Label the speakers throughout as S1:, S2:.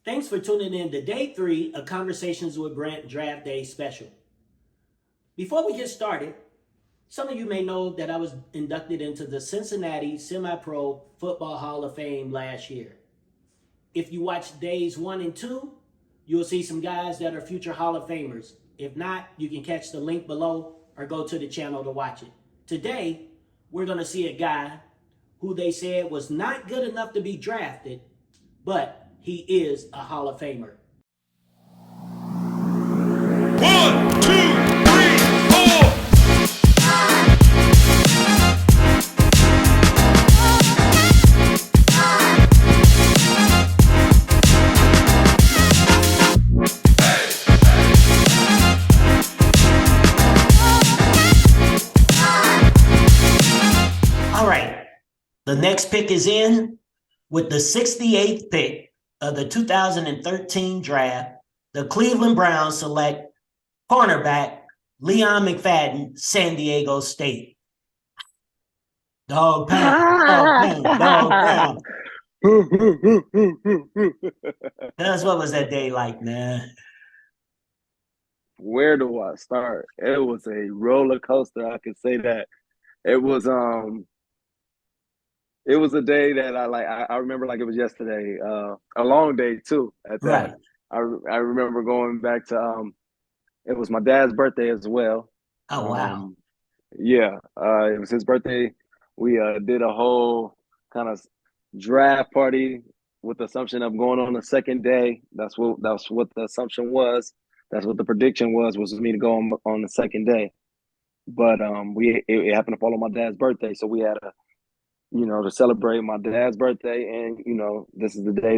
S1: Thanks for tuning in to day 3 of Conversations with Brent Draft Day Special. Before we get started, some of you may know that I was inducted into the Cincinnati Semi-Pro Football Hall of Fame last year. If you watch days 1 and 2, you'll see some guys that are future Hall of Famers. If not, you can catch the link below or go to the channel to watch it. Today, we're going to see a guy who they said was not good enough to be drafted, but he is a Hall of Famer.
S2: 1, 2, 3, 4.
S1: All right, the next pick is in with the 68th pick of the 2013 draft. The Cleveland Browns select cornerback Leon McFadden, San Diego State. Dog pound, dog pound. Tell us, what was that day like, man?
S3: Where do I start? It was a roller coaster. I could say that. It was a day that I remember like it was yesterday. A long day too. At that,
S1: Right.
S3: I remember going back to it was my dad's birthday as well.
S1: Oh, wow.
S3: Yeah, it was his birthday. We did a whole kind of draft party with the assumption of going on the second day. That's what the assumption was. That's what the prediction was me to go on the second day. But it happened to fall on my dad's birthday, so we had to celebrate my dad's birthday, and this is the day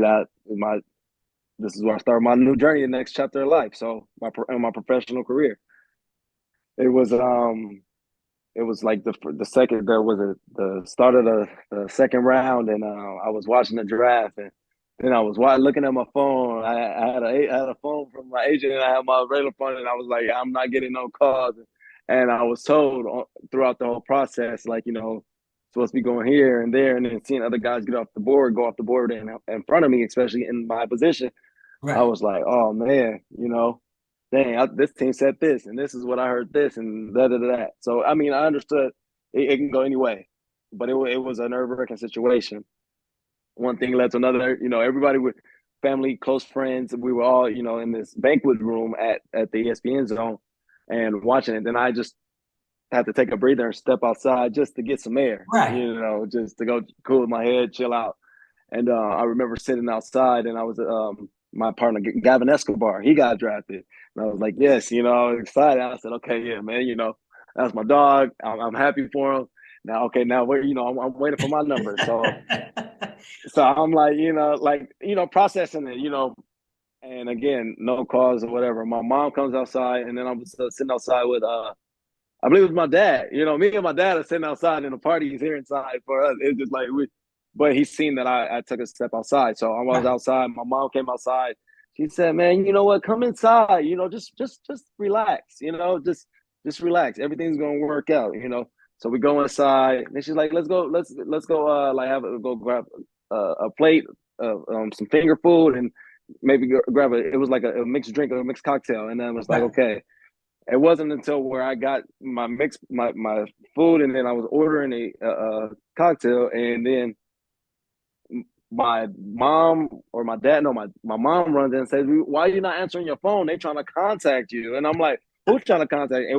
S3: this is where I start my new journey, the next chapter of life. So in my professional career, it was like the second, there was the start of the second round, and I was watching the draft, and then I was looking at my phone. I had a phone from my agent, and I had my regular phone, and I was like, I'm not getting no calls. And I was told throughout the whole process, like, supposed to be going here and there, and then seeing other guys go off the board in front of me, especially in my position.
S1: Right.
S3: I was like, oh man, dang, this team said this, and this is what I heard this, and da. So, I mean, I understood it can go any way, but it was a nerve-wracking situation. One thing led to another, everybody with family, close friends, we were all, in this banquet room at the ESPN zone and watching it. Then I just had to take a breather and step outside just to get some air,
S1: Right.
S3: just to go cool my head, chill out. And I remember sitting outside, and I was my partner, Gavin Escobar, he got drafted. And I was like, yes, I was excited. I said, okay, yeah, man, that's my dog. I'm happy for him. Now, okay, now where, I'm waiting for my number. So I'm like, processing it, and again, no calls or whatever. My mom comes outside, and then I'm sitting outside with, I believe it was my dad. Me and my dad are sitting outside, and the party is here inside for us. It's just like but he's seen that I took a step outside. So I was outside. My mom came outside. She said, man, you know what? Come inside. Just relax. Just relax. Everything's gonna work out. So we go inside, and she's like, let's go. Let's go. Go grab a plate of some finger food, and maybe grab it was like a mixed drink or a mixed cocktail. And then it was like, okay. It wasn't until where I got my food, and then I was ordering a cocktail, and then my mom or my dad, no, my mom runs in and says, why are you not answering your phone? They trying to contact you. And I'm like, who's trying to contact you? It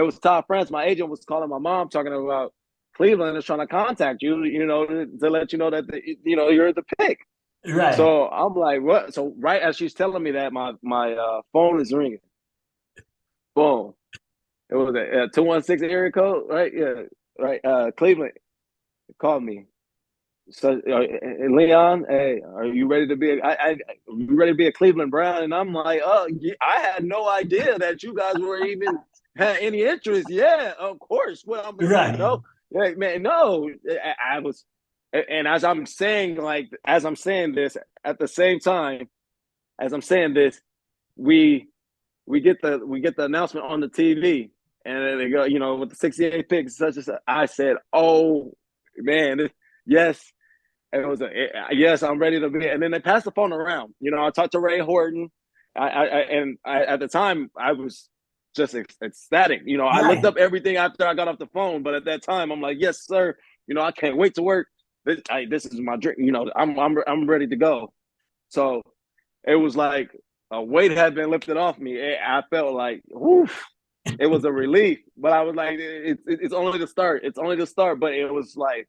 S3: was Todd France. My agent was calling my mom, talking about Cleveland is trying to contact you, to let you know that, you're the pick.
S1: Right.
S3: So I'm like, what? So right as she's telling me that, my phone is ringing. Boom. It was a 216 area code, right? Yeah, right. Cleveland called me. So, Leon, hey, are you ready to be? You ready to be a Cleveland Brown? And I'm like, oh, yeah, I had no idea that you guys were even had any interest. Yeah, of course. Well,
S1: Right.
S3: Yeah, man, no. I was, and as I'm saying this, at the same time, as I'm saying this, we get the announcement on the TV, and then they go, with the 68 picks, such as I said, oh man, yes. yes, I'm ready to be. And then they passed the phone around. I talked to Ray Horton. At the time I was just ecstatic. I looked
S1: Right.
S3: up everything after I got off the phone, but at that time I'm like, yes, sir. I can't wait to work. This is my dream. I'm ready to go. So it was like a weight had been lifted off me. I felt like, woof. It was a relief, but I was like, it's only the start. It's only the start. But it was like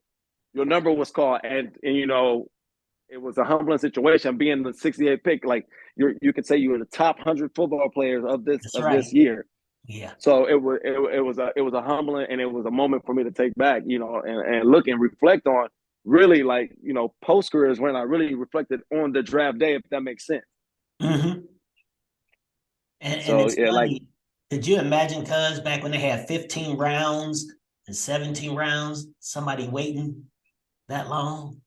S3: your number was called, and it was a humbling situation being the 68 pick. Like you could say you were the top 100 football players of this
S1: That's
S3: of
S1: right.
S3: this year.
S1: Yeah.
S3: So it was a humbling, and it was a moment for me to take back, and look and reflect on really, like, post career is when I really reflected on the draft day, if that makes sense.
S1: Hmm. And
S3: So
S1: it's
S3: yeah, like,
S1: funny. Could you imagine, cuz back when they had 15 rounds and 17 rounds, somebody waiting that long?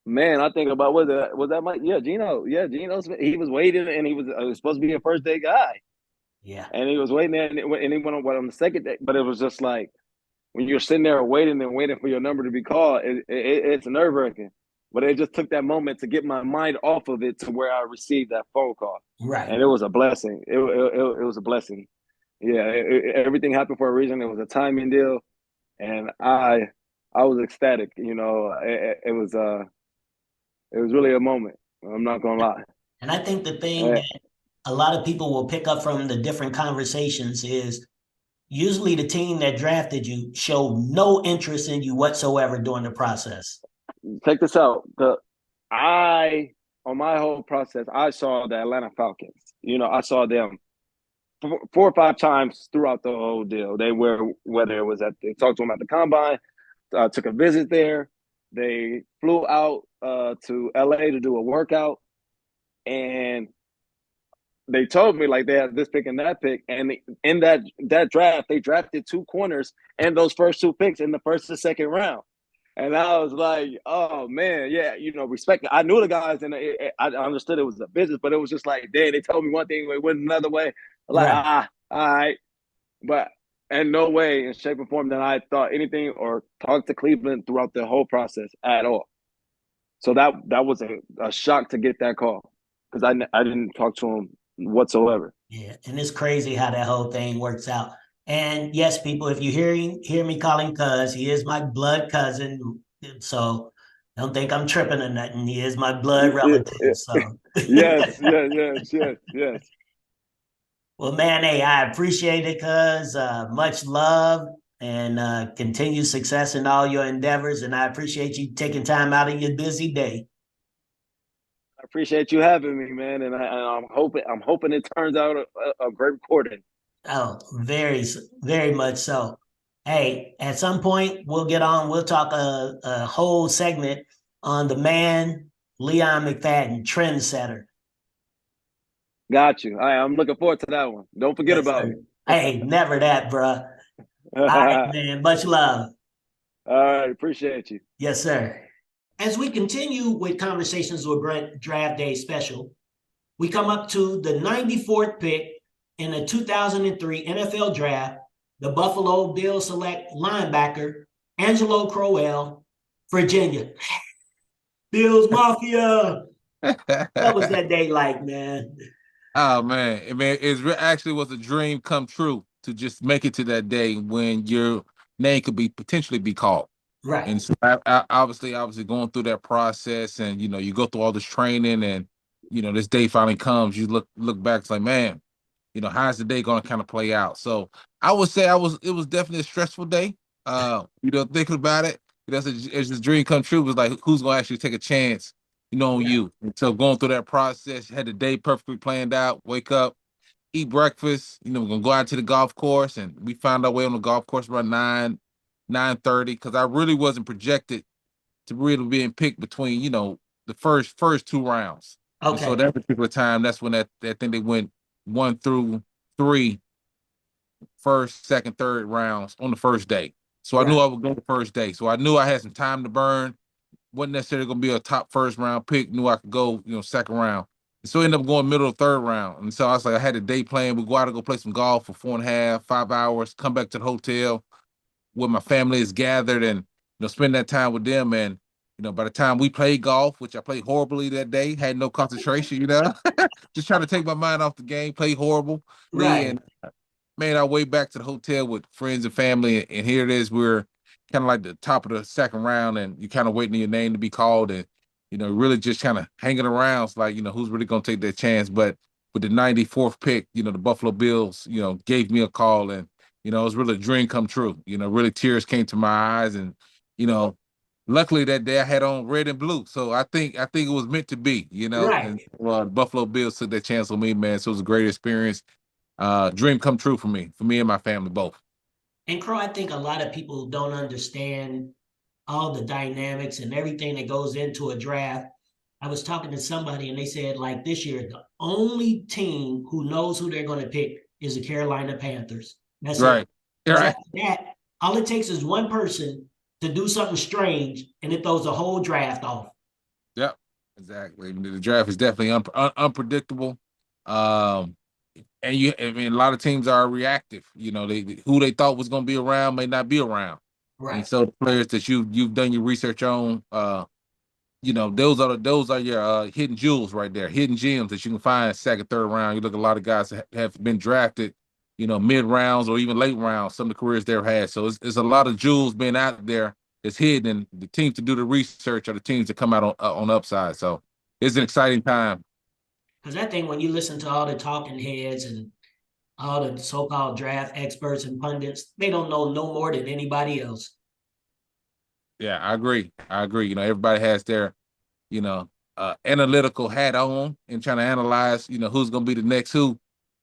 S3: man, I think about was that Mike? Yeah, Gino. Yeah, Gino. He was waiting, and he was supposed to be a first day guy,
S1: Yeah.
S3: and he was waiting, and he went on the second day. But it was just like when you're sitting there waiting and waiting for your number to be called, it's nerve wracking. But it just took that moment to get my mind off of it to where I received that phone call,
S1: Right.
S3: and it was a blessing. It was a blessing. Yeah, everything happened for a reason. It was a timing deal, and I was ecstatic. It was really a moment. I'm not gonna lie.
S1: And I think the thing
S3: Uh,
S1: that a lot of people will pick up from the different conversations is usually the team that drafted you showed no interest in you whatsoever during the process.
S3: Check this out. I on my whole process, I saw the Atlanta Falcons. I saw them four or five times throughout the whole deal. They were whether it was they talked to them at the combine, took a visit there. They flew out to LA to do a workout, and they told me like they had this pick and that pick, and in that draft they drafted two corners and those first two picks in the first and second round. And I was like, oh man, yeah, respect. I knew the guys, and I understood it was a business, but it was just like, damn, they told me one thing, they went another way. Like,
S1: Right.
S3: all right, but in no way, in shape or form, that I thought anything or talked to Cleveland throughout the whole process at all. So that was a shock to get that call because I didn't talk to him whatsoever.
S1: Yeah. And it's crazy how that whole thing works out. And yes, people, if you hear me calling cuz, he is my blood cousin. So don't think I'm tripping or nothing. He is my blood relative. So
S3: Yes, yes, yes, yes, yes.
S1: well, man, hey, I appreciate it, cuz. Much love and continued success in all your endeavors. And I appreciate you taking time out of your busy day.
S3: I appreciate you having me, man, and I'm hoping it turns out a great recording.
S1: Oh, very, very much so. Hey, at some point we'll get on. We'll talk a whole segment on the man Leon McFadden, trendsetter.
S3: Got you. I'm looking forward to that one. Don't forget
S1: Yes,
S3: about me.
S1: sir. Hey, never that, bruh. All right,
S3: All
S1: man. Much love.
S3: right, appreciate you.
S1: Yes, sir. As we continue with conversations with Brent Draft Day Special, we come up to the 94th pick in the 2003 NFL Draft. The Buffalo Bills select linebacker Angelo Crowell, Virginia. Bills Mafia. What was that day like, man?
S4: Oh man, actually was a dream come true to just make it to that day when your name could be potentially be called.
S1: Right.
S4: And so obviously going through that process, and you go through all this training, and this day finally comes. You look back, it's like, man, how's the day going to kind of play out? So I would say it was definitely a stressful day. Thinking about it, as this dream come true was like, who's going to actually take a chance, on
S1: Right.
S4: you? And so going through that process, had the day perfectly planned out. Wake up, eat breakfast. We're gonna go out to the golf course, and we found our way on the golf course around 9:30, because I really wasn't projected to really being picked between the first two rounds. And so
S1: Okay.
S4: that particular time, that's when that thing they went 1 through 3, first, second, third rounds on the first day. So I knew
S1: Right.
S4: I would go the first day. So I knew I had some time to burn. Wasn't necessarily going to be a top first round pick. Knew I could go, second round. And so I ended up going middle of third round. And so I was like, I had a day plan. We go out and go play some golf for 4.5, 5 hours, come back to the hotel where my family is gathered, and spend that time with them. And By the time we played golf, which I played horribly that day, had no concentration, just trying to take my mind off the game, play horribly,
S1: Right.
S4: and made our way back to the hotel with friends and family. And here it is, we're kind of like the top of the second round, and you kind of waiting your name to be called, and really just kind of hanging around. It's like, who's really gonna take that chance? But with the 94th pick, the Buffalo Bills, gave me a call, and it was really a dream come true. Really tears came to my eyes, and you know, luckily that day I had on red and blue, so I think it was meant to be. And
S1: Right.
S4: Buffalo Bills took that chance on me, man. So it was a great experience. Dream come true for me and my family both.
S1: And Crow, I think a lot of people don't understand all the dynamics and everything that goes into a draft. I was talking to somebody and they said, like this year, the only team who knows who they're going to pick is the Carolina Panthers. That's it.
S4: Right.
S1: Because
S4: Right.
S1: after that, all it takes is one person to do something strange and it throws the whole draft off.
S4: Yep. Exactly. The draft is definitely unpredictable. Um, I mean, a lot of teams are reactive. Who they thought was going to be around may not be around, and
S1: Right.
S4: so the players that you've done your research on, those are your hidden jewels right there, hidden gems that you can find second, third round. You look at a lot of guys that have been drafted, mid rounds or even late rounds. Some of the careers they've had, so it's a lot of jewels being out there that's hidden. And the teams to do the research are the teams that come out on the upside. So it's an exciting time.
S1: Because I think when you listen to all the talking heads and all the so-called draft experts and pundits, they don't know no more than anybody else.
S4: Yeah, I agree. Everybody has their, analytical hat on and trying to analyze, who's going to be the next who.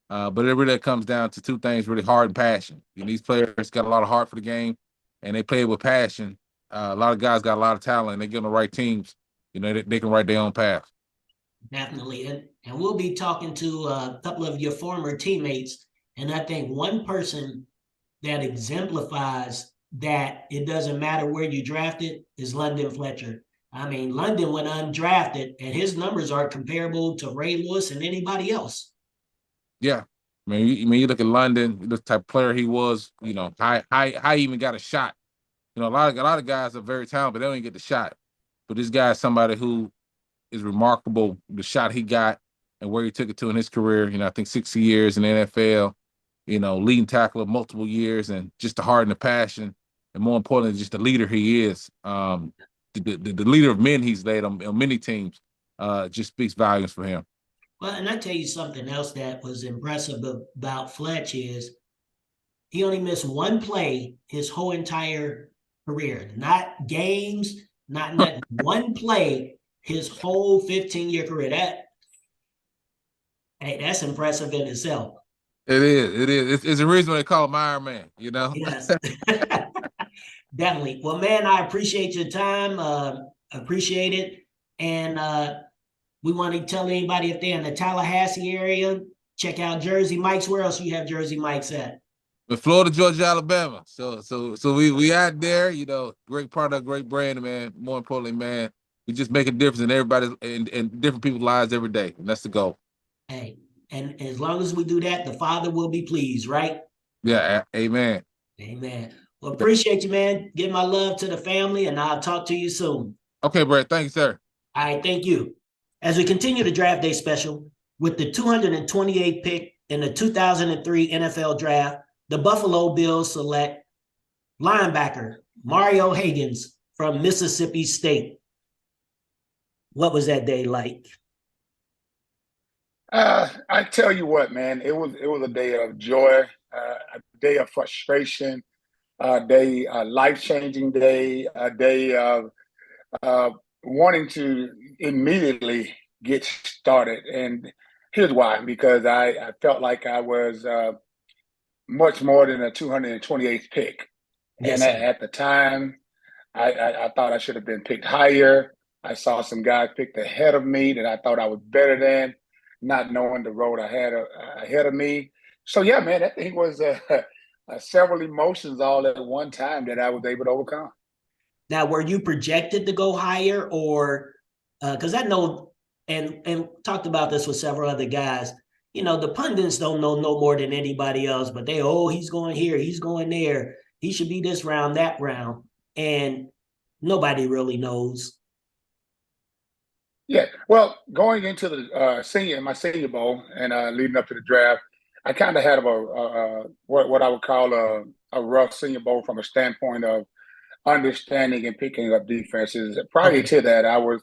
S4: But it really comes down to two things: really heart and passion. These players got a lot of heart for the game, and they play it with passion. A lot of guys got a lot of talent, and they get on the right teams. They can write their own path.
S1: Definitely. And we'll be talking to a couple of your former teammates. And I think one person that exemplifies that it doesn't matter where you drafted is London Fletcher. I mean, London went undrafted, and his numbers are comparable to Ray Lewis and anybody else.
S4: Yeah. You look at London, the type of player he was, how he even got a shot. A lot of guys are very talented, but they don't even get the shot. But this guy is somebody who is remarkable, the shot he got and where he took it to in his career. I think 60 years in the NFL, leading tackler multiple years, and just the heart and the passion, and more importantly, just the leader he is. The leader of men he's led on many teams just speaks volumes for him.
S1: Well, and I tell you something else that was impressive about Fletch is he only missed one play his whole entire career. Not games, not nothing. One play his whole 15-year career. That's impressive in itself.
S4: It is. It is. It's a reason they call him Iron Man.
S1: Yes. Definitely. Well, man, I appreciate your time. Appreciate it. And we want to tell anybody if they're in the Tallahassee area, check out Jersey Mike's. Where else you have Jersey Mike's at?
S4: But Florida, Georgia, Alabama. So we out there. Great product, great brand, man. More importantly, man, we just make a difference in everybody and different people's lives every day, and that's the goal.
S1: Hey, and as long as we do that, the Father will be pleased, right?
S4: Yeah. Amen.
S1: Amen. Well, appreciate you, man. Give my love to the family, and I'll talk to you soon.
S4: Okay, Brett. Thank you, sir.
S1: All right, thank you. As we continue the draft day special, with the 228th pick in the 2003 NFL draft, the Buffalo Bills select linebacker Mario Higgins from Mississippi State. What was that day like?
S5: I tell you what, man, it was a day of joy, a day of frustration, a life-changing day, a day of wanting to immediately get started. And here's why: because I felt like I was much more than a 228th pick,
S1: Yes,
S5: and
S1: sir.
S5: at the time, I thought I should have been picked higher. I saw some guys picked ahead of me that I thought I was better than, not knowing the road I had ahead of me. So yeah, man, that thing was several emotions all at one time that I was able to overcome.
S1: Now, were you projected to go higher, or because I know and talked about this with several other guys? The pundits don't know no more than anybody else, but he's going here, he's going there, he should be this round, that round, and nobody really knows.
S5: Yeah. Well, going into the my senior bowl and leading up to the draft, I kind of had what I would call a rough senior bowl from a standpoint of understanding and picking up defenses. Prior
S1: Okay.
S5: to that, I was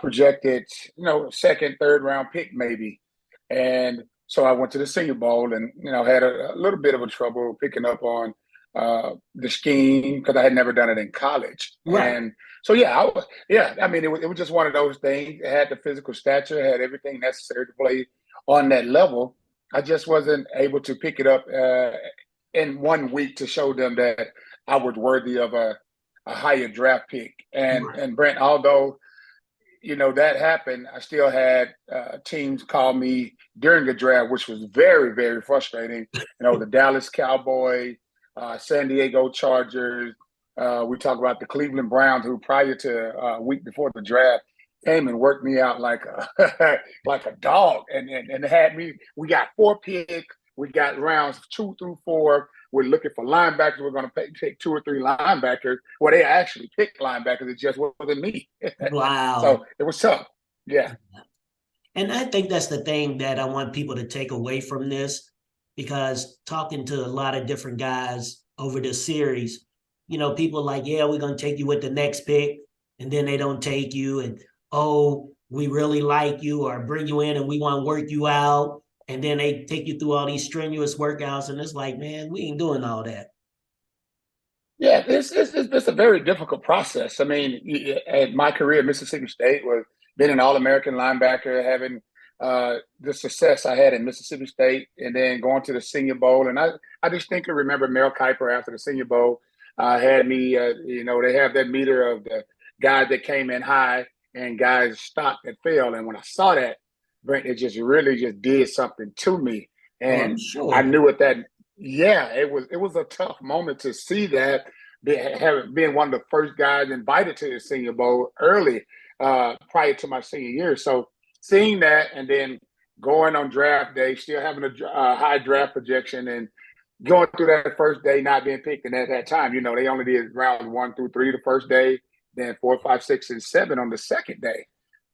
S5: projected, second, third round pick maybe, and so I went to the Senior Bowl and had a little bit of a trouble picking up on the scheme because I had never done it in college,
S1: Right.
S5: and so yeah. I mean, it was just one of those things. It had the physical stature, had everything necessary to play on that level. I just wasn't able to pick it up in 1 week to show them that I was worthy of a higher draft pick.
S1: Right.
S5: And Brent, although that happened, I still had teams call me during the draft, which was very, very frustrating. The Dallas Cowboys, San Diego Chargers. We talk about the Cleveland Browns, who prior to a week before the draft came and worked me out like a like a dog, and had me. We got 4 picks. We got rounds 2 through 4. We're looking for linebackers. We're going to pick 2 or 3 linebackers. Well, they actually picked linebackers. It just wasn't me. So
S1: Wow.
S5: it was tough. Yeah.
S1: And I think that's the thing that I want people to take away from this, because talking to a lot of different guys over this series, people are like, yeah, we're going to take you with the next pick. And then they don't take you. And, oh, we really like you, or bring you in and we want to work you out. And then they take you through all these strenuous workouts. And it's like, man, we ain't doing all that.
S5: Yeah, it's a very difficult process. I mean, at my career at Mississippi State was being an All-American linebacker, having the success I had in Mississippi State, and then going to the Senior Bowl. And I distinctly remember Mel Kiper after the Senior Bowl had me. They have that meter of the guys that came in high and guys stopped that fell. And when I saw that, Brent, it just really just did something to me.
S1: Oh, I'm
S5: And I
S1: sure.
S5: knew at that yeah, it was a tough moment to see that being one of the first guys invited to the Senior Bowl early prior to my senior year. So seeing that and then going on draft day, still having a high draft projection and going through that first day not being picked. And at that time, they only did rounds 1 through 3 the first day, then 4, 5, 6, and 7 on the second day.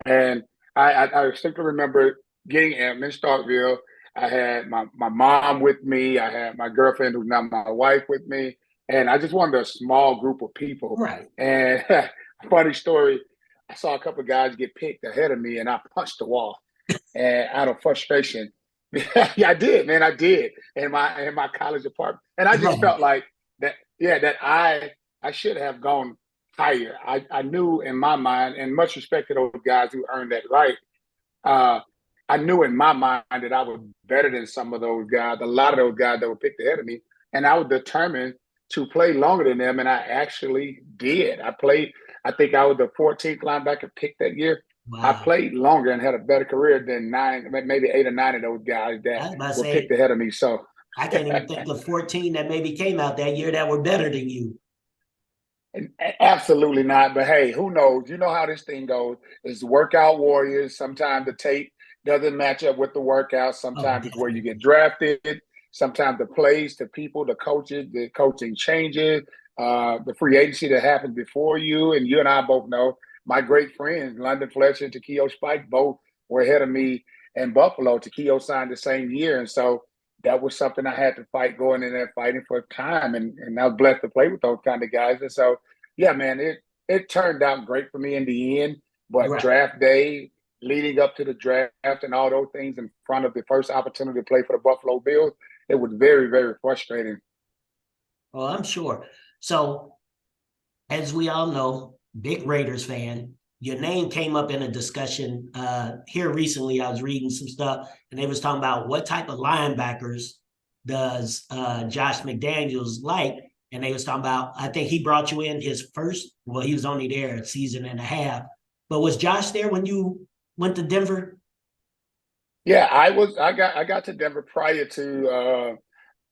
S5: And I distinctly remember getting in Starkville. I had my mom with me. I had my girlfriend, who's now my wife, with me. And I just wanted a small group of people.
S1: Right.
S5: And funny story, I saw a couple of guys get picked ahead of me, and I punched the wall. And out of frustration, yeah, I did, man, I did in my college apartment. And I just felt like that, yeah, that I should have gone higher. I knew in my mind, and much respect to those guys who earned that right. Uh, I knew in my mind that I was better than some of those guys, a lot of those guys that were picked ahead of me, and I was determined to play longer than them, and I actually did. I played. I think I was the 14th linebacker picked that year. I
S1: Wow.
S5: played longer and had a better career than 9, maybe 8 or 9 of those guys
S1: I
S5: that
S1: was about to
S5: were picked
S1: say,
S5: ahead of me. So
S1: I can't even think of 14 that maybe came out that year that were better than you.
S5: absolutely not. But hey, who knows? You know how this thing goes. It's workout warriors. Sometimes the tape doesn't match up with the workout.
S1: Oh,
S5: Sometimes it's where you
S1: definitely.
S5: get drafted. Sometimes the plays, the people, the coaches, the coaching changes, the free agency that happens before you. And you and I both know my great friends, London Fletcher and Takeo Spike, both were ahead of me in Buffalo. Takeo signed the same year. And so that was something I had to fight going in there fighting for time. And I was blessed to play with those kind of guys. And so, yeah, man, it turned out great for me in the end. But
S1: Right.
S5: draft day, leading up to the draft and all those things in front of the first opportunity to play for the Buffalo Bills, it was very, very frustrating.
S1: Oh, I'm sure. So, as we all know, big Raiders fan, your name came up in a discussion here recently. I was reading some stuff, and they was talking about what type of linebackers does Josh McDaniels like, and they was talking about. I think he brought you in his first. Well, he was only there a season and a half, but was Josh there when you went to Denver?
S5: Yeah, I got to Denver prior to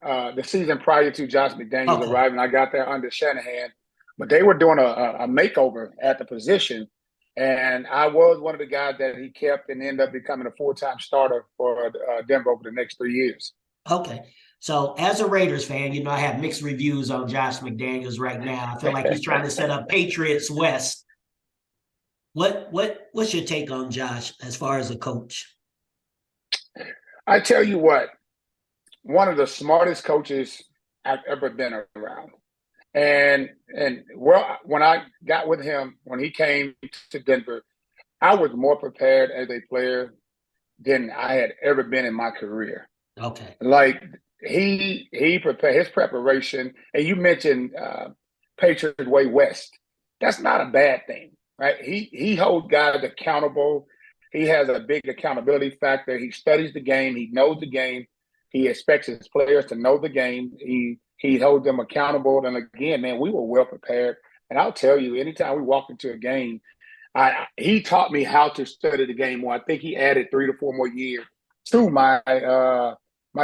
S5: the season prior to Josh McDaniels
S1: Okay.
S5: arriving. I got there under Shanahan, but they were doing a makeover at the position. And I was one of the guys that he kept and ended up becoming a full-time starter for Denver over the next 3 years.
S1: Okay. So as a Raiders fan, I have mixed reviews on Josh McDaniels right now. I feel like he's trying to set up Patriots West. What what's your take on Josh as far as a coach?
S5: I tell you what, one of the smartest coaches I've ever been around. And well, when I got with him, when he came to Denver, I was more prepared as a player than I had ever been in my career.
S1: Okay.
S5: Like he prepared his preparation, and you mentioned Patriots Way West. That's not a bad thing, right? He holds guys accountable. He has a big accountability factor. He studies the game. He knows the game. He expects his players to know the game. He holds them accountable. And again, man, we were well prepared. And I'll tell you, anytime we walked into a game, he taught me how to study the game more. I think he added 3 to 4 more years to my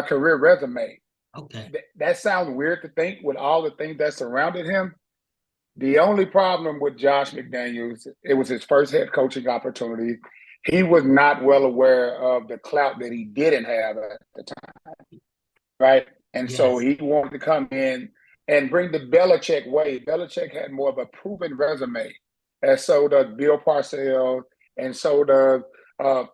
S5: career resume.
S1: Okay.
S5: That sounds weird to think with all the things that surrounded him. The only problem with Josh McDaniels, it was his first head coaching opportunity. He was not well aware of the clout that he didn't have at the time, right? And so
S1: Yes.
S5: he wanted to come in and bring the Belichick way. Belichick had more of a proven resume, and so does Bill Parcells, and so does uh,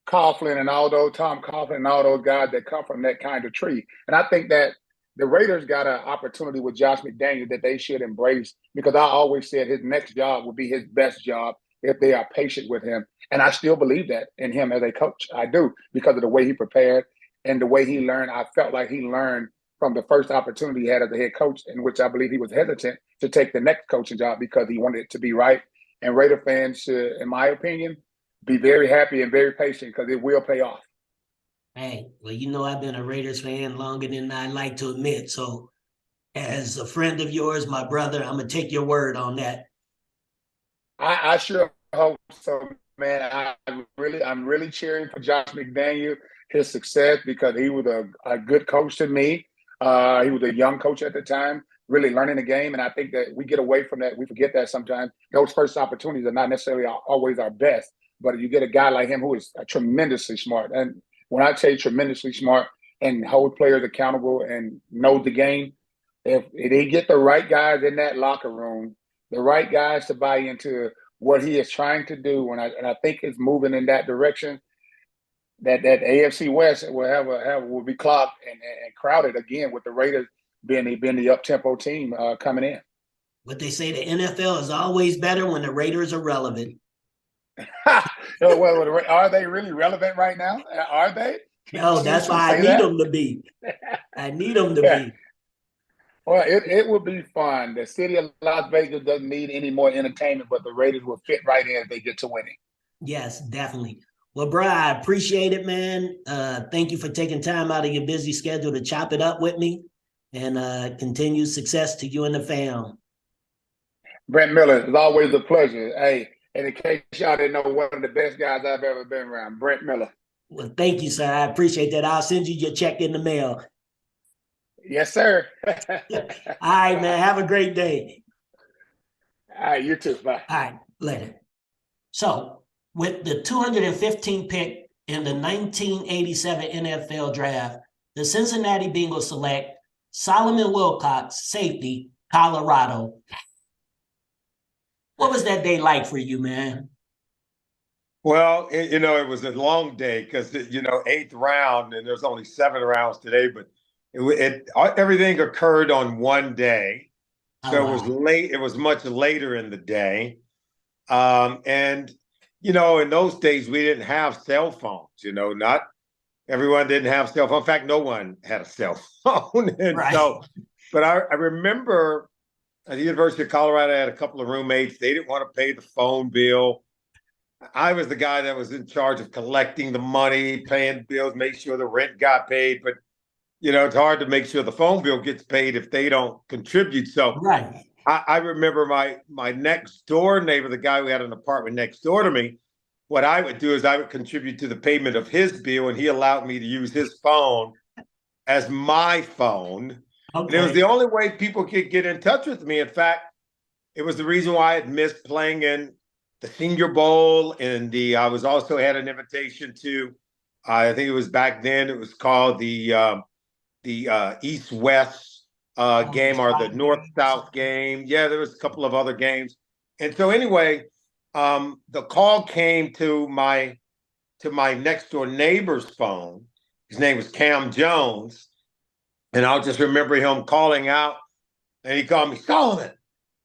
S5: Coughlin and all those, Tom Coughlin and all those guys that come from that kind of tree. And I think that the Raiders got an opportunity with Josh McDaniels that they should embrace, because I always said his next job would be his best job if they are patient with him. And I still believe that in him as a coach. I do, because of the way he prepared and the way he learned. I felt like he learned from the first opportunity he had as a head coach, in which I believe he was hesitant to take the next coaching job because he wanted it to be right. And Raider fans should, in my opinion, be very happy and very patient, because it will pay off.
S1: Hey, well, you know, I've been a Raiders fan longer than I like to admit. So, as a friend of yours, my brother, I'm gonna take your word on that.
S5: I sure hope so, man. I'm really cheering for Josh McDaniel, his success, because he was a good coach to me. He was a young coach at the time, really learning the game. And I think that we get away from that. We forget that sometimes. Those first opportunities are not necessarily always our best, but you get a guy like him who is tremendously smart. And when I say tremendously smart and hold players accountable and knows the game, if they get the right guys in that locker room, the right guys to buy into what he is trying to do, and I think it's moving in that direction, that AFC West will be clogged and crowded again, with the Raiders being the up tempo team coming in.
S1: What they say, the NFL is always better when the Raiders are relevant.
S5: Well, are they really relevant right now? Are they?
S1: No, that's why I need them to be. I need them to
S5: Yeah.
S1: be.
S5: Well, it will be fun. The city of Las Vegas doesn't need any more entertainment, but the Raiders will fit right in if they get to winning.
S1: Yes, definitely. Well, bro, I appreciate it, man. Thank you for taking time out of your busy schedule to chop it up with me, and continued success to you and the fam.
S5: Brent Miller, it's always a pleasure. Hey, and in case y'all didn't know, one of the best guys I've ever been around, Brent Miller.
S1: Well, thank you, sir. I appreciate that. I'll send you your check in the mail.
S5: Yes, sir.
S1: All right, man. Have a great day.
S5: All right, you too. Bye.
S1: All right, later. So, with the 215th pick in the 1987 NFL draft, the Cincinnati Bengals select Solomon Wilcox, safety, Colorado. What was that day like for you, man?
S6: Well, it was a long day because, eighth round, and there's only 7 rounds today, but everything occurred on one day. So
S1: Oh,
S6: it was
S1: wow.
S6: late. It was much later in the day. And in those days, we didn't have cell phones, not everyone didn't have cell phone. In fact, no one had a cell phone. And
S1: Right.
S6: so, but I remember at the University of Colorado, I had a couple of roommates. They didn't want to pay the phone bill. I was the guy that was in charge of collecting the money, paying bills, make sure the rent got paid. But, it's hard to make sure the phone bill gets paid if they don't contribute. So
S1: Right.
S6: I remember my next door neighbor, the guy who had an apartment next door to me, what I would do is I would contribute to the payment of his bill, and he allowed me to use his phone as my phone.
S1: Okay.
S6: And it was the only way people could get in touch with me. In fact, it was the reason why I had missed playing in the Senior Bowl, and I was also had an invitation to, I think it was back then, it was called the East-West game, or the North-South game. Yeah, there was a couple of other games. And so anyway, the call came to my next door neighbor's phone. His name was Cam Jones, and I'll just remember him calling out, and he called me Solomon,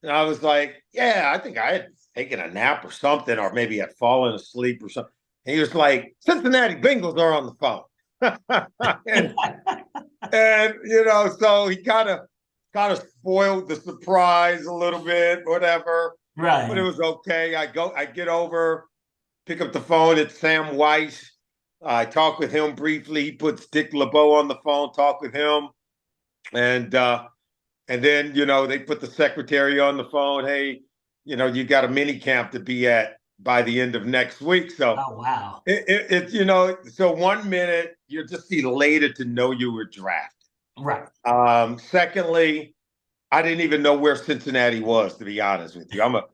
S6: and I was like, "Yeah, I think I had taken a nap or something, or maybe had fallen asleep or something." And he was like, "Cincinnati Bengals are on the phone," and so he kind of spoiled the surprise a little bit, whatever. But it
S1: Right.
S6: was okay. I get over, pick up the phone. It's Sam Weiss. I talk with him briefly. He puts Dick LeBeau on the phone, talk with him. And then, they put the secretary on the phone. Hey, you got a mini camp to be at by the end of next week. So
S1: Oh, wow.
S6: it's, so 1 minute, you're just elated to know you were drafted.
S1: Right.
S6: Secondly, I didn't even know where Cincinnati was, to be honest with you. I'm a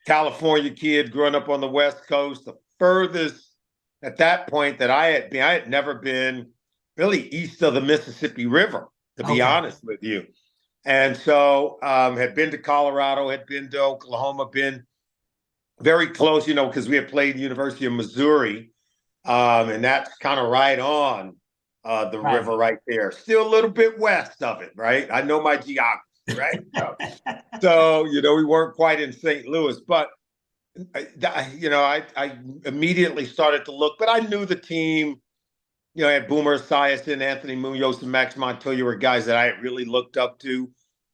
S6: California kid growing up on the West Coast. The furthest at that point that I had never been really east of the Mississippi River, to be
S1: Okay.
S6: honest with you. And so had been to Colorado, had been to Oklahoma, been very close, because we had played the University of Missouri. And that's kind of right on the
S1: Right.
S6: river right there. Still a little bit west of it, right? I know my geography, right? So we weren't quite in St. Louis, but I immediately started to look, but I knew the team, had Boomer Esiason, Anthony Munoz, and Max Montoya were guys that I had really looked up to,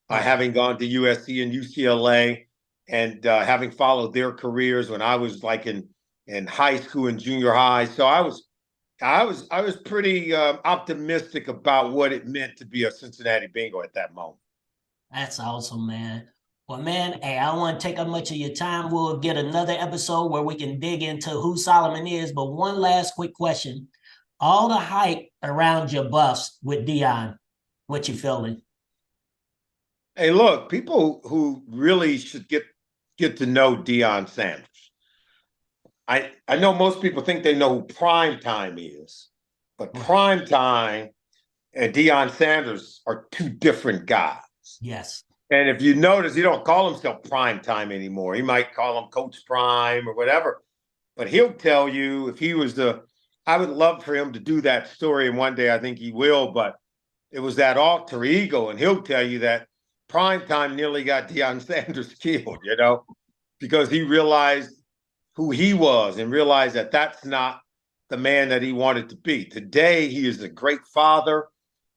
S6: having gone to USC and UCLA and having followed their careers when I was like in high school and junior high. So I was pretty optimistic about what it meant to be a Cincinnati Bengal at that moment.
S1: That's awesome, man. Well, man, hey, I don't want to take up much of your time. We'll get another episode where we can dig into who Solomon is. But one last quick question. All the hype around your buffs with Dion, what you feeling?
S6: Hey, look, people who really should get to know Deion Sanders. I know most people think they know who prime time is, but prime time and Deion Sanders are two different guys.
S1: Yes.
S6: And if you notice, he don't call himself prime time anymore. He might call him Coach Prime or whatever. But he'll tell you if he was I would love for him to do that story. And one day I think he will, but it was that alter ego. And he'll tell you that prime time nearly got Deion Sanders killed, because he realized who he was and realized that that's not the man that he wanted to be. Today, he is a great father.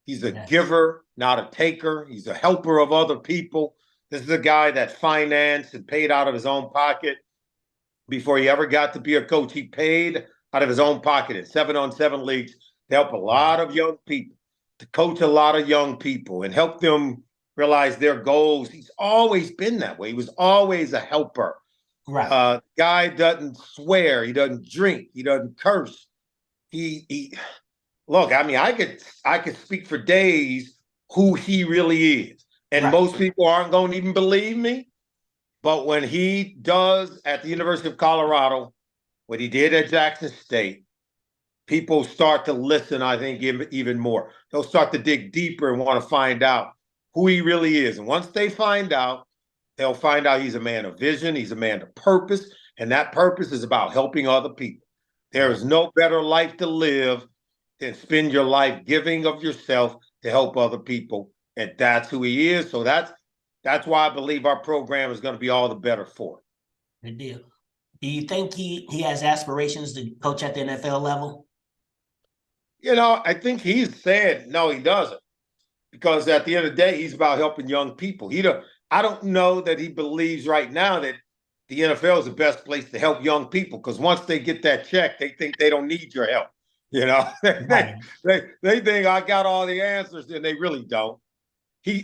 S6: He's a giver, not a taker. He's a helper of other people. This is a guy that financed and paid out of his own pocket. Before he ever got to be a coach, he paid out of his own pocket in 7-on-7 leagues to help a lot of young people, to coach a lot of young people and help them realize their goals. He's always been that way. He was always a helper.
S1: Right.
S6: Guy doesn't swear. He doesn't drink. He doesn't curse. He look, I mean, I could speak for days who he really is. And most people aren't going to even believe me. But when he does at the University of Colorado, what he did at Jackson State, people start to listen, I think, even more. They'll start to dig deeper and want to find out who he really is. And once they find out, they'll find out he's a man of vision. He's a man of purpose. And that purpose is about helping other people. There is no better life to live than spend your life giving of yourself to help other people. And that's who he is. So that's why I believe our program is going to be all the better for it.
S1: Good deal. Do you think he has aspirations to coach at the NFL level?
S6: I think he's said no, he doesn't. Because at the end of the day, he's about helping young people. I don't know that he believes right now that the NFL is the best place to help young people, because once they get that check, they think they don't need your help. They think I got all the answers, and they really don't.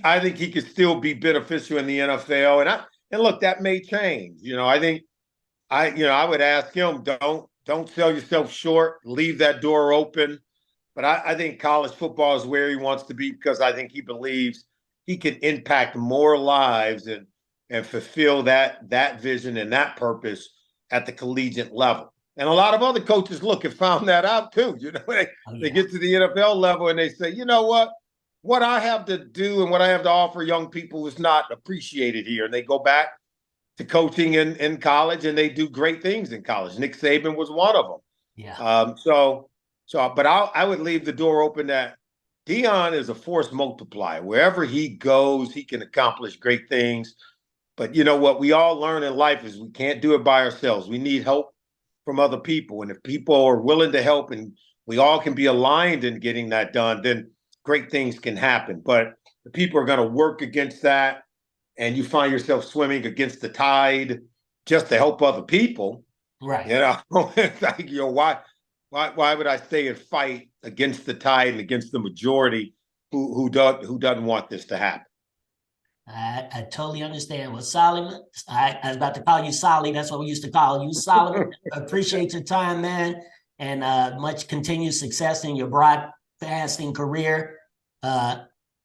S6: I think he could still be beneficial in the NFL, and look, that may change. I think I would ask him, don't sell yourself short, leave that door open. But I think college football is where he wants to be, because I think he believes he can impact more lives and fulfill that vision and that purpose at the collegiate level. And a lot of other coaches, have found that out too. They get to the NFL level and they say, you know what I have to do and what I have to offer young people is not appreciated here. And they go back to coaching in college, and they do great things in college. Nick Saban was one of them.
S1: Yeah.
S6: But I would leave the door open that Dion is a force multiplier. Wherever he goes, he can accomplish great things. But you know what we all learn in life is we can't do it by ourselves. We need help from other people. And if people are willing to help and we all can be aligned in getting that done, then great things can happen. But the people are going to work against that, and you find yourself swimming against the tide just to help other people.
S1: Right.
S6: You know, it's like, why would I stay and fight against the tide and against the majority who doesn't want this to happen?
S1: I totally understand. Well, Solomon, I was about to call you Solly. That's what we used to call you, Solomon. Appreciate your time, man, and much continued success in your broadcasting career.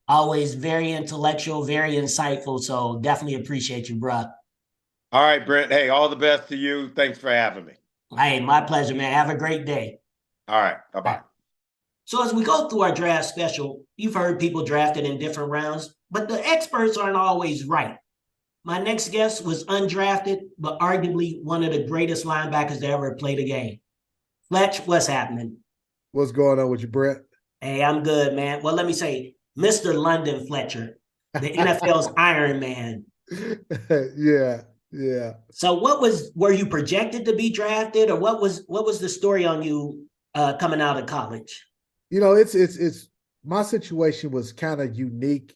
S1: Always very intellectual, very insightful. So definitely appreciate you, bro.
S6: All right, Brent. Hey, all the best to you. Thanks for having me.
S1: Hey, my pleasure, man. Have a great day.
S6: All right. Bye-bye.
S1: So as we go through our draft special, you've heard people drafted in different rounds, but the experts aren't always right. My next guest was undrafted, but arguably one of the greatest linebackers to ever play the game. Fletch, what's happening?
S7: What's going on with you, Brett?
S1: Hey, I'm good, man. Well, let me say, Mr. London Fletcher, the NFL's Iron Man.
S7: Yeah.
S1: So were you projected to be drafted, or what was the story on you coming out of college?
S7: You know, it's my situation was kind of unique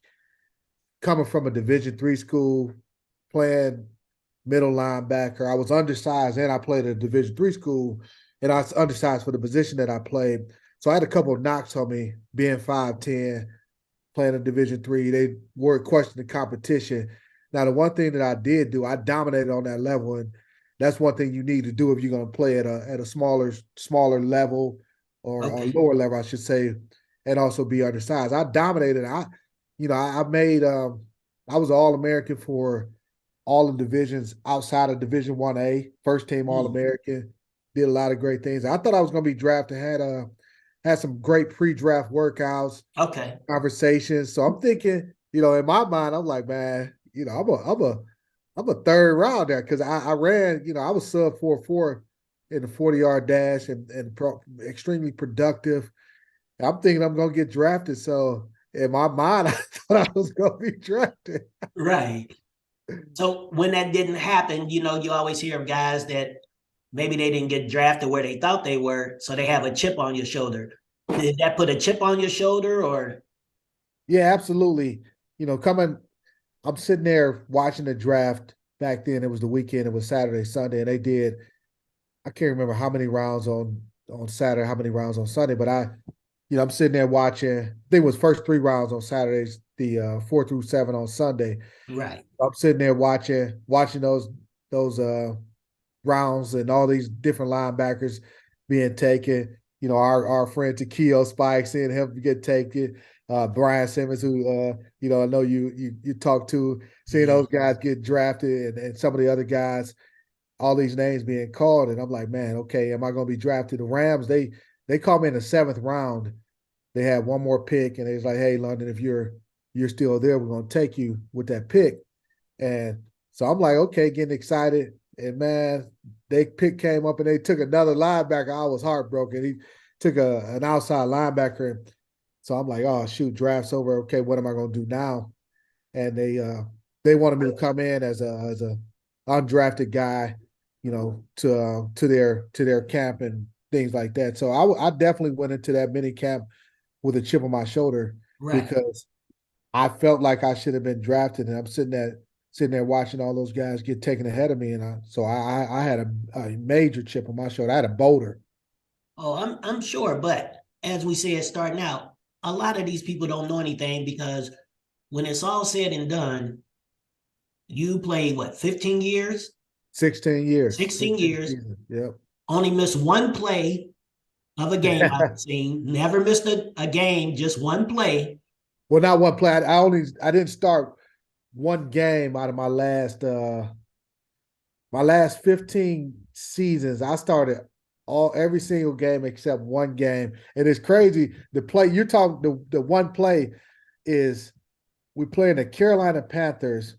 S7: coming from a Division III school, playing middle linebacker. I was undersized and I played at a Division III school, and I was undersized for the position that I played. So I had a couple of knocks on me being 5'10", playing in Division III. They were questioning the competition. Now, the one thing that I did do, I dominated on that level, and that's one thing you need to do if you're going to play at a smaller level or a lower level, I should say, and also be undersized. I dominated. I made I was All-American for all the divisions outside of Division 1A, first team All-American, did a lot of great things. I thought I was going to be drafted, had some great pre-draft workouts, conversations. So I'm thinking, in my mind, I'm like, man, I'm a third rounder because I ran, I was sub 4.4 in the 40-yard dash and extremely productive. I'm thinking I'm going to get drafted. So in my mind, I thought I was going to be drafted.
S1: Right. So when that didn't happen, you always hear of guys that maybe they didn't get drafted where they thought they were, so they have a chip on your shoulder. Did that put a chip on your shoulder, or?
S7: Yeah, absolutely. I'm sitting there watching the draft. Back then, it was the weekend. It was Saturday, Sunday, and they did. I can't remember how many rounds on Saturday, how many rounds on Sunday, but I'm sitting there watching. I think it was first 3 rounds on Saturdays, the 4 through 7 on Sunday.
S1: Right.
S7: I'm sitting there watching those rounds and all these different linebackers being taken. Our friend Takeo Spike, seeing him get taken. Brian Simmons, who I know you talked to, seeing those guys get drafted, and some of the other guys, all these names being called, and I'm like, man, okay, am I going to be drafted? The Rams, they called me in the 7th round. They had one more pick, and they was like, hey, London, if you're still there, we're going to take you with that pick. And so I'm like, okay, getting excited, and man, they pick came up and they took another linebacker. I was heartbroken. He took an outside linebacker. So I'm like, oh, shoot, draft's over. Okay, what am I going to do now? And they wanted me to come in as a undrafted guy, to their camp and things like that. So I definitely went into that mini camp with a chip on my shoulder, because I felt like I should have been drafted, and I'm sitting there watching all those guys get taken ahead of me, and so I had a major chip on my shoulder. I had a boulder.
S1: Oh, I'm sure, but as we said starting out, a lot of these people don't know anything, because when it's all said and done, you played 15 years?
S7: 16 years.
S1: 16 years.
S7: Seasons. Yep.
S1: Only missed one play of a game I've seen. Never missed a game, just one play.
S7: Well, not one play. I didn't start one game out of my last 15 seasons. I started every single game except one game. And it's crazy. The play you're talking, the one play is we playing the Carolina Panthers,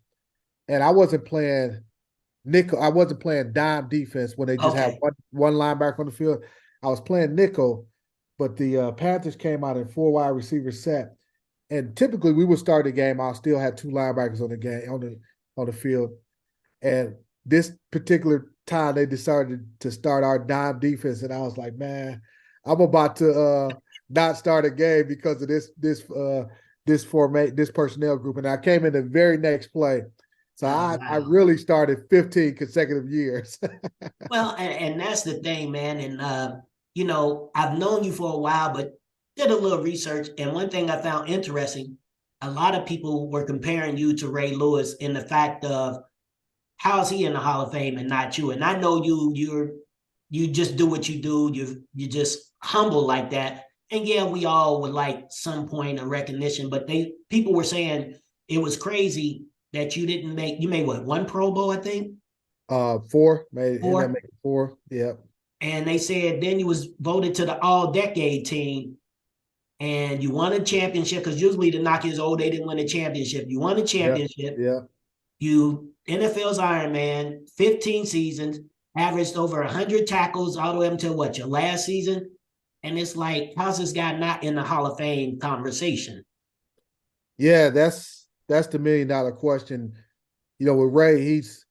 S7: and I wasn't playing nickel. I wasn't playing dime defense when they just had
S1: Okay.
S7: one linebacker on the field. I was playing nickel, but the Panthers came out in 4 wide receiver set, and typically we would start the game. I still had 2 linebackers on the game on the field, and this particular time they decided to start our dime defense, and I was like, man, I'm about to not start a game because of this personnel group. And I came in the very next play. So
S1: Oh,
S7: I
S1: wow.
S7: really started 15 consecutive years.
S1: Well, and that's the thing, man. And I've known you for a while, but did a little research. And one thing I found interesting, a lot of people were comparing you to Ray Lewis in the fact of how is he in the Hall of Fame and not you? And I know you just do what you do. You just humble like that. And yeah, we all would like some point of recognition, but people were saying it was crazy that you made what, one Pro Bowl, I think?
S7: Four, made end up
S1: Four.
S7: making four. Yep.
S1: And they said then you was voted to the all decade team and you won a championship because usually the knock is, oh, they didn't win a championship. You won a
S7: Yep.
S1: championship.
S7: Yep.
S1: You NFL's Iron Man, 15 seasons, averaged over 100 tackles all the way up until what, your last season? And it's like, how's this guy not in the Hall of Fame conversation?
S7: Yeah, that's the $1 million question. With Ray, he's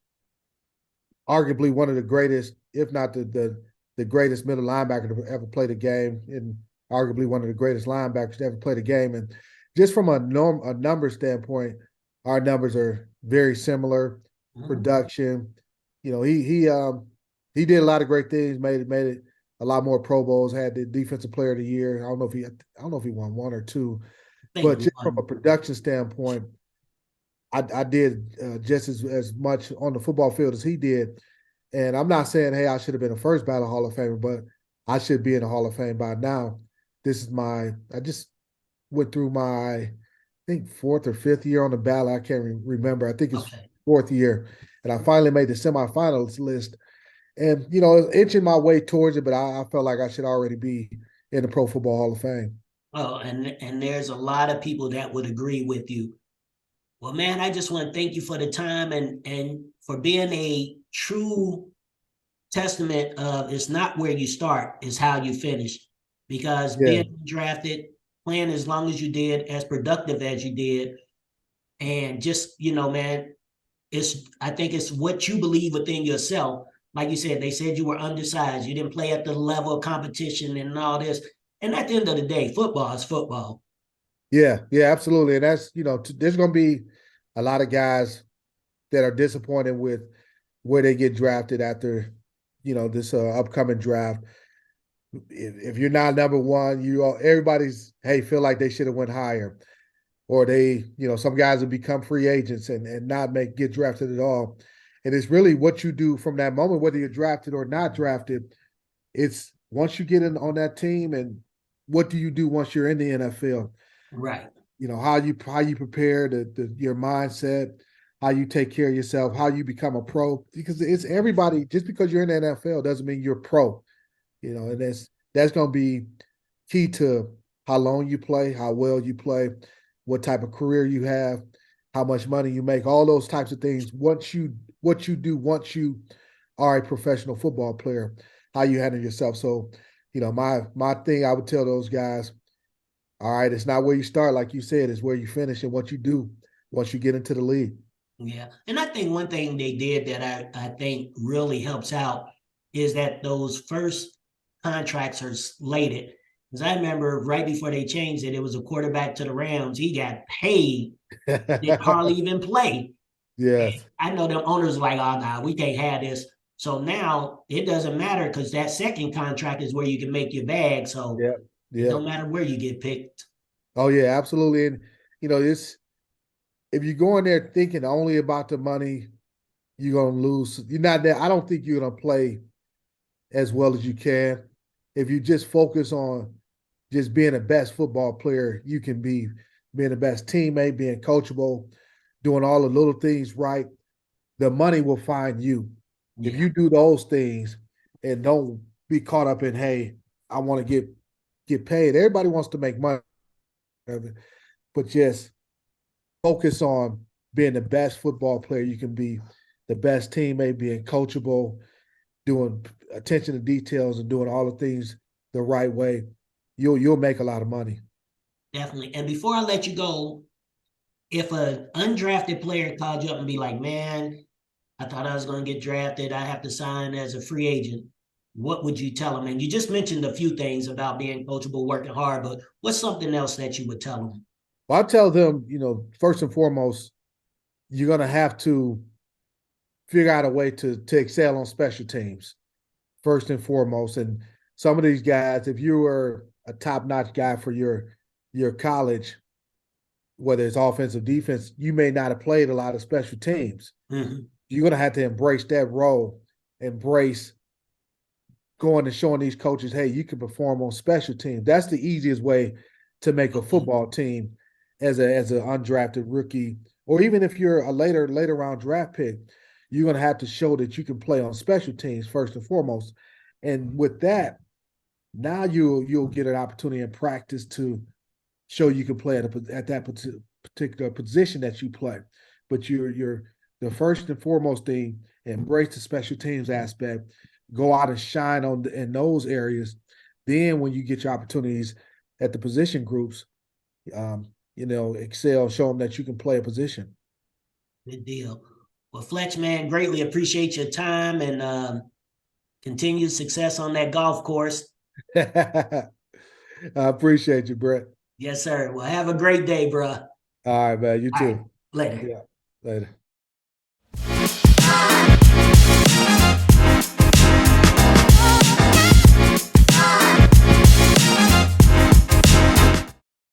S7: arguably one of the greatest, if not the greatest middle linebacker to ever play the game, and arguably one of the greatest linebackers to ever play the game. And just from a number standpoint, our numbers are very similar.
S1: Mhm.
S7: Production, he did a lot of great things. Made it a lot more Pro Bowls. Had the Defensive Player of the Year. I don't know if he won one or two,
S1: I
S7: but
S1: think
S7: just from a production standpoint, I did just as much on the football field as he did. And I'm not saying, hey, I should have been a first ballot Hall of Famer, but I should be in the Hall of Fame by now. I just went through my, I think, fourth or fifth year on the ballot. I can't remember. I think it's
S1: okay.
S7: fourth year. And I finally made the semifinals list. And, inching my way towards it, but I felt like I should already be in the Pro Football Hall of Fame.
S1: Well, and there's a lot of people that would agree with you. Well, man, I just want to thank you for the time and for being a true testament of it's not where you start, it's how you finish. Because
S7: Yeah.
S1: being drafted, playing as long as you did, as productive as you did, and just, man, I think it's what you believe within yourself. Like you said, they said you were undersized, you didn't play at the level of competition and all this. And at the end of the day, football is football.
S7: Yeah, yeah, absolutely. And that's, there's going to be a lot of guys that are disappointed with where they get drafted after, this upcoming draft. If you're not number one, everybody's, hey, feel like they should have went higher. Or some guys will become free agents and not get drafted at all. And it's really what you do from that moment, whether you're drafted or not drafted. It's once you get in on that team, and what do you do once you're in the NFL?
S1: Right.
S7: How you prepare your mindset, how you take care of yourself, how you become a pro. Because it's everybody. Just because you're in the NFL doesn't mean you're pro. And that's going to be key to how long you play, how well you play, what type of career you have, how much money you make, all those types of things. What you do once you are a professional football player, how you handle yourself. So, my thing I would tell those guys, all right, it's not where you start, like you said, it's where you finish and what you do once you get into the league.
S1: Yeah. And I think one thing they did that I think really helps out is that those first contracts are slated. Because I remember right before they changed it, it was a quarterback to the Rams. He got paid, didn't hardly even play. And
S7: Yes.
S1: I know the owners like, oh, nah, we can't have this. So now it doesn't matter because that second contract is where you can make your bag. So
S7: Yeah.
S1: it
S7: Yeah.
S1: don't matter where you get picked.
S7: Oh yeah, absolutely. And it's if you go in there thinking only about the money, you're gonna lose. You're not there. I don't think you're gonna play as well as you can. If you just focus on just being the best football player you can be, being the best teammate, being coachable, doing all the little things right, the money will find you. If
S1: Yeah.
S7: you do those things and don't be caught up in, hey, I want to get paid. Everybody wants to make money, but just focus on being the best football player you can be the best teammate, being coachable, doing attention to details, and doing all the things the right way, you'll make a lot of money.
S1: Definitely. And before I let you go, if an undrafted player called you up and be like, man, I thought I was going to get drafted, I have to sign as a free agent, what would you tell them? And you just mentioned a few things about being coachable, working hard, but what's something else that you would tell them?
S7: Well, I tell them, first and foremost, you're going to have to figure out a way to excel on special teams, first and foremost. And some of these guys, if you were a top-notch guy for your college, whether it's offensive, defense, you may not have played a lot of special teams.
S1: Mm-hmm.
S7: You're going to have to embrace that role, embrace going and showing these coaches, hey, you can perform on special teams. That's the easiest way to make a football team as an undrafted rookie, or even if you're a later round draft pick, you're going to have to show that you can play on special teams first and foremost. And with that, now you'll get an opportunity in practice to show you can play at that particular position that you play. But you're the first and foremost thing, embrace the special teams aspect, go out and shine in those areas. Then when you get your opportunities at the position groups, excel, show them that you can play a position.
S1: Good deal. Well, Fletch, man, greatly appreciate your time and continued success on that golf course.
S7: I appreciate you, Brett.
S1: Yes, sir. Well, have a great day, bro.
S7: All right, man. You too.
S1: Right. Later.
S7: Yeah, later.